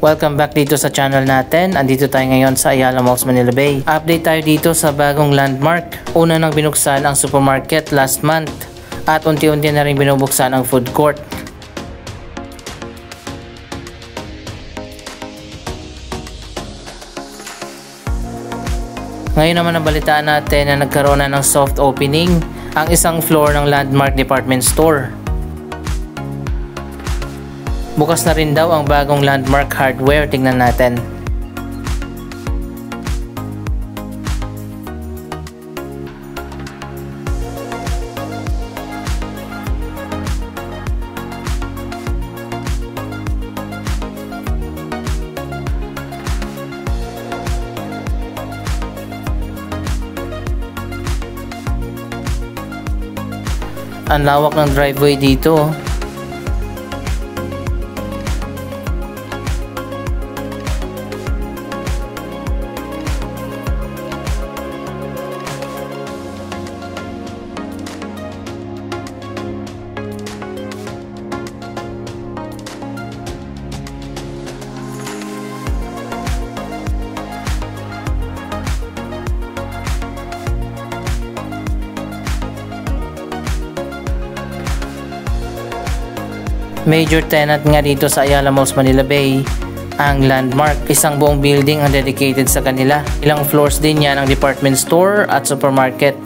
Welcome back dito sa channel natin. Andito tayo ngayon sa Ayala Malls, Manila Bay. Update tayo dito sa bagong landmark. Una nang binuksan ang supermarket last month at unti-unti na rin binubuksan ang food court. Ngayon naman nabalitaan natin na nagkaroon na ng soft opening ang isang floor ng Landmark Department Store. Bukas na rin daw ang bagong Landmark Hardware. Tingnan natin. Ang lawak ng driveway dito. Major tenant nga dito sa Ayala Malls, Manila Bay ang Landmark. Isang buong building ang dedicated sa kanila. Ilang floors din yan ang department store at supermarket.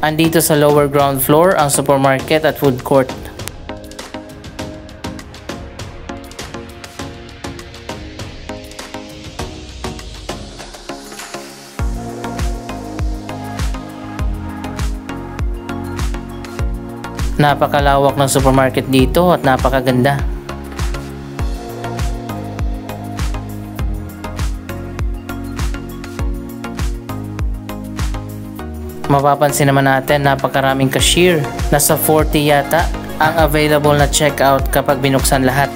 Andito sa lower ground floor ang supermarket at food court. Napakalawak ng supermarket dito at napakaganda. Mapapansin naman natin napakaraming cashier. Nasa 40 yata ang available na checkout kapag binuksan lahat.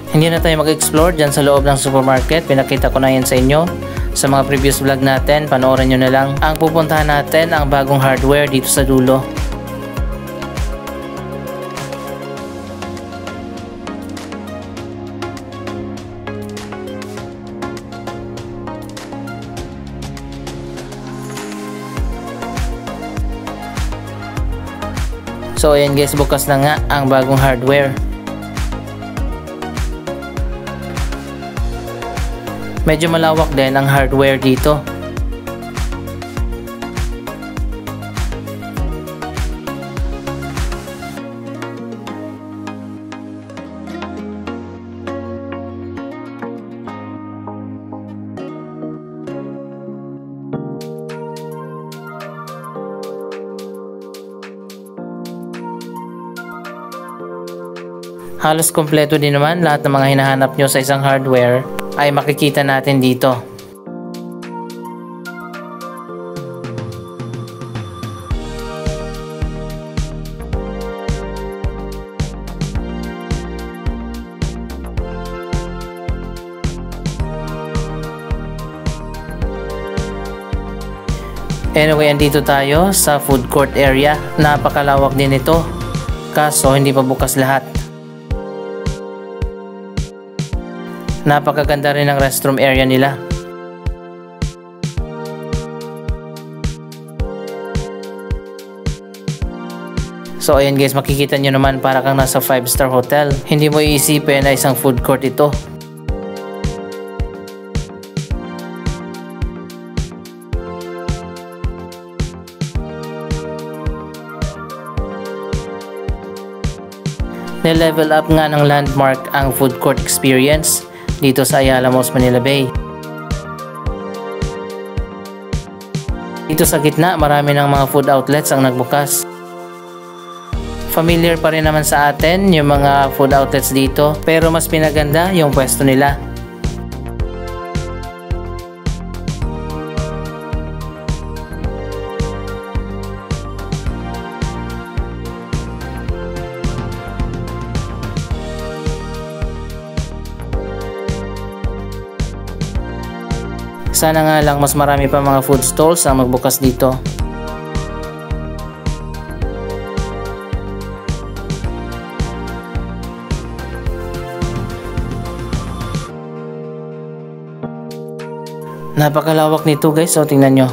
Hindi na tayo mag-explore dyan sa loob ng supermarket. Pinakita ko na yan sa inyo sa mga previous vlog natin. Panoorin nyo na lang. Ang pupuntahan natin ang bagong hardware dito sa dulo. So ayan guys, bukas na nga ang bagong hardware. Medyo malawak din ang hardware dito. Halos kompleto din naman lahat ng mga hinahanap nyo sa isang hardware ay makikita natin dito. Anyway, andito tayo sa food court area. Napakalawak din ito, kaso hindi pa bukas lahat. Napakaganda rin ang restroom area nila. So ayan guys, makikita nyo naman para kang nasa 5-star hotel. Hindi mo iisipin na isang food court ito. Nilevel up nga ng Landmark ang food court experience dito sa Ayala Malls, Manila Bay. Dito sa gitna, marami ng mga food outlets ang nagbukas. Familiar pa rin naman sa atin yung mga food outlets dito, pero mas pinaganda yung pwesto nila. Sana nga lang mas marami pa mga food stalls ang magbukas dito. Napakalawak nito guys, so tingnan nyo.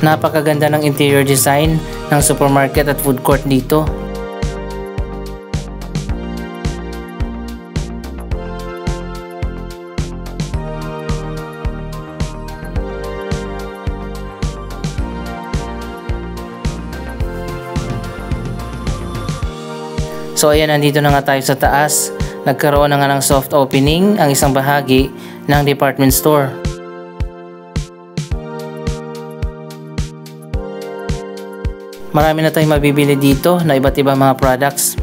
Napakaganda ng interior design ng supermarket at food court dito. So ayan, nandito na nga tayo sa taas. Nagkaroon na nga ng soft opening ang isang bahagi ng department store. Marami na tayong mabibili dito na iba't ibang mga products.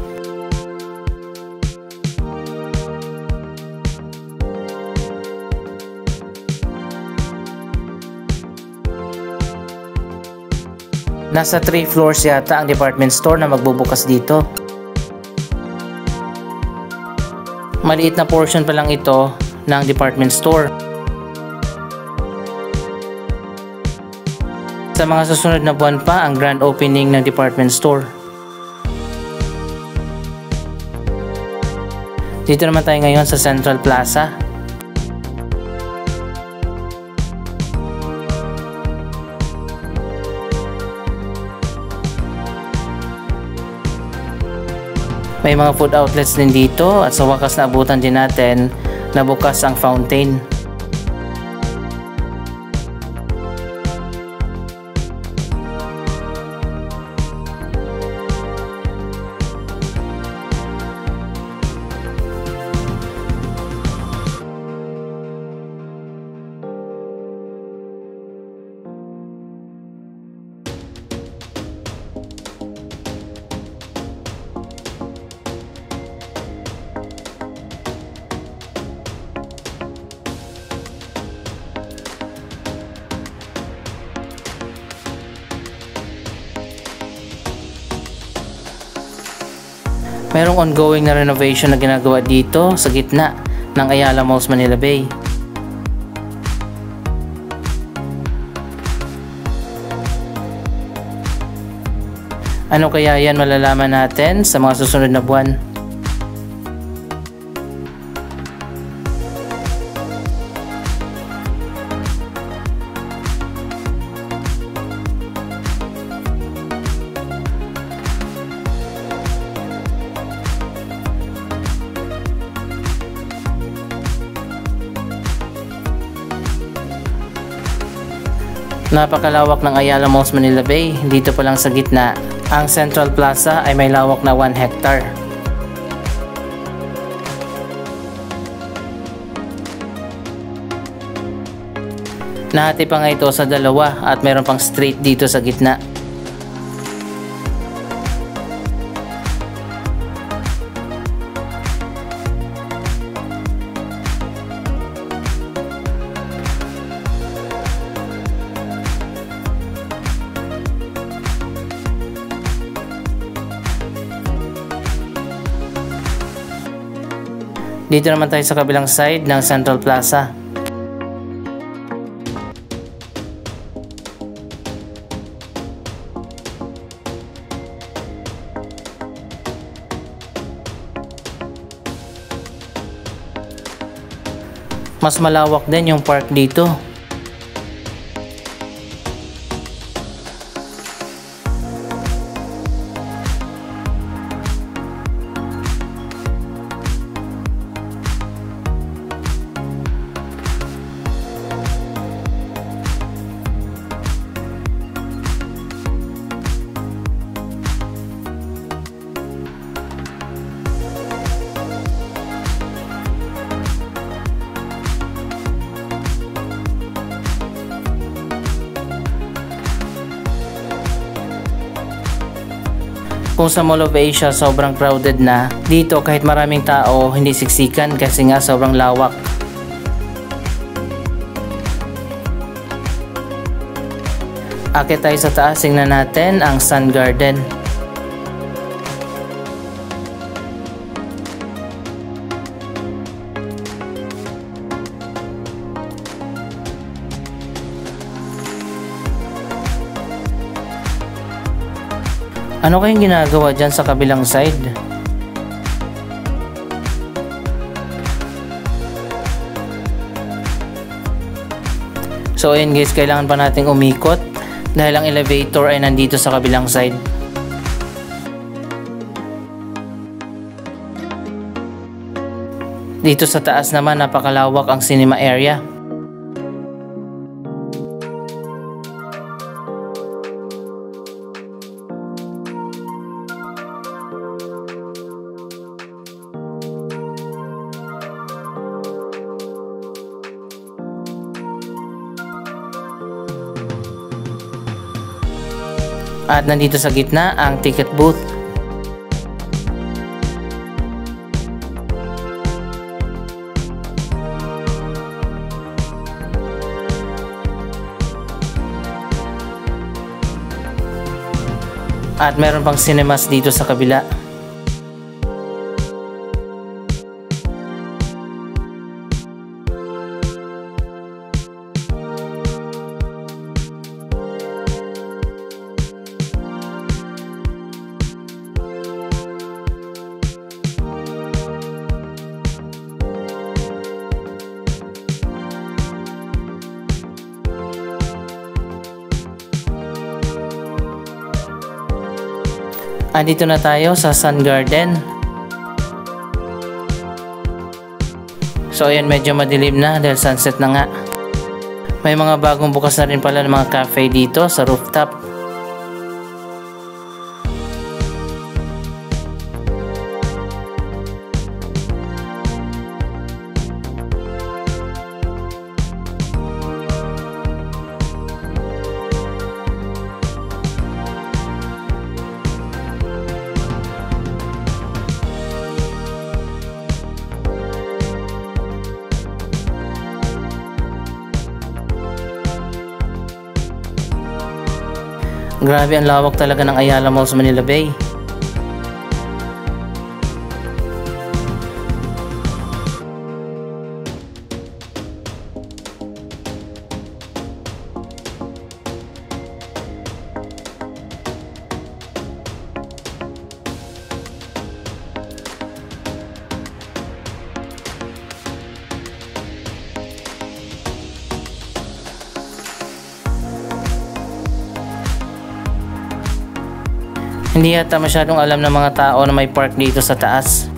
Nasa 3 floors yata ang department store na magbubukas dito. Maliit na portion pa lang ito ng department store. Sa mga susunod na buwan pa ang grand opening ng department store. Dito naman tayo ngayon sa Central Plaza. May mga food outlets din dito at sa wakas na abutan din natin na bukas ang fountain. Mayroong ongoing na renovation na ginagawa dito sa gitna ng Ayala Malls Manila Bay. Ano kaya yan, malalaman natin sa mga susunod na buwan. Napakalawak ng Ayala Malls Manila Bay. Dito pa lang sa gitna. Ang Central Plaza ay may lawak na 1 hectare. Nahati pa nga ito sa dalawa at mayroon pang street dito sa gitna. Dito naman tayo sa kabilang side ng Central Plaza. Mas malawak din yung park dito. Kung sa Mall of Asia sobrang crowded na, dito kahit maraming tao hindi siksikan kasi nga sobrang lawak. Akit tayo sa taas, tingnan natin ang Sun Garden. Ano kayong ginagawa dyan sa kabilang side? So ayun guys, kailangan pa nating umikot dahil ang elevator ay nandito sa kabilang side. Dito sa taas naman, napakalawak ang cinema area. At nandito sa gitna ang ticket booth. At meron pang cinemas dito sa kabila. Andito na tayo sa Sun Garden. So ayan, medyo madilim na dahil sunset na nga. May mga bagong bukas na rin pala ng mga cafe dito sa rooftop. Grabe, ang lawak talaga ng Ayala Malls Manila Bay. Hindi yata masyadong alam ng mga tao na may park dito sa taas.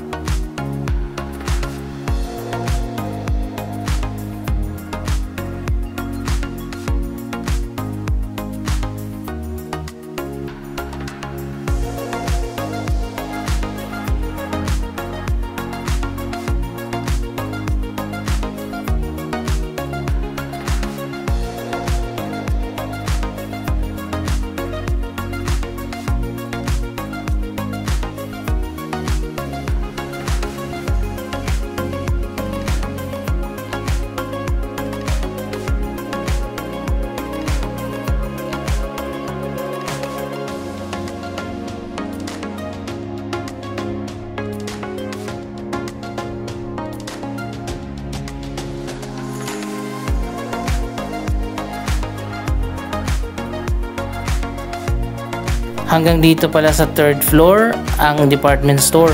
Hanggang dito pala sa third floor ang department store.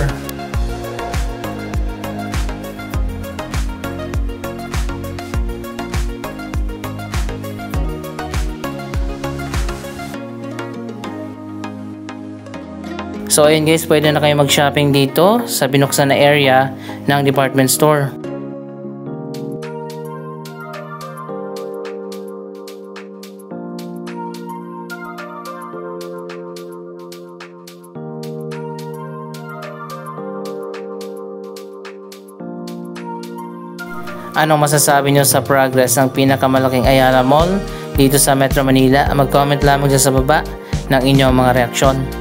So ayun guys, pwede na kayo mag-shopping dito sa binuksan na area ng department store. Anong masasabi nyo sa progress ng pinakamalaking Ayala Mall dito sa Metro Manila? Mag-comment lamang dyan sa baba ng inyong mga reaksyon.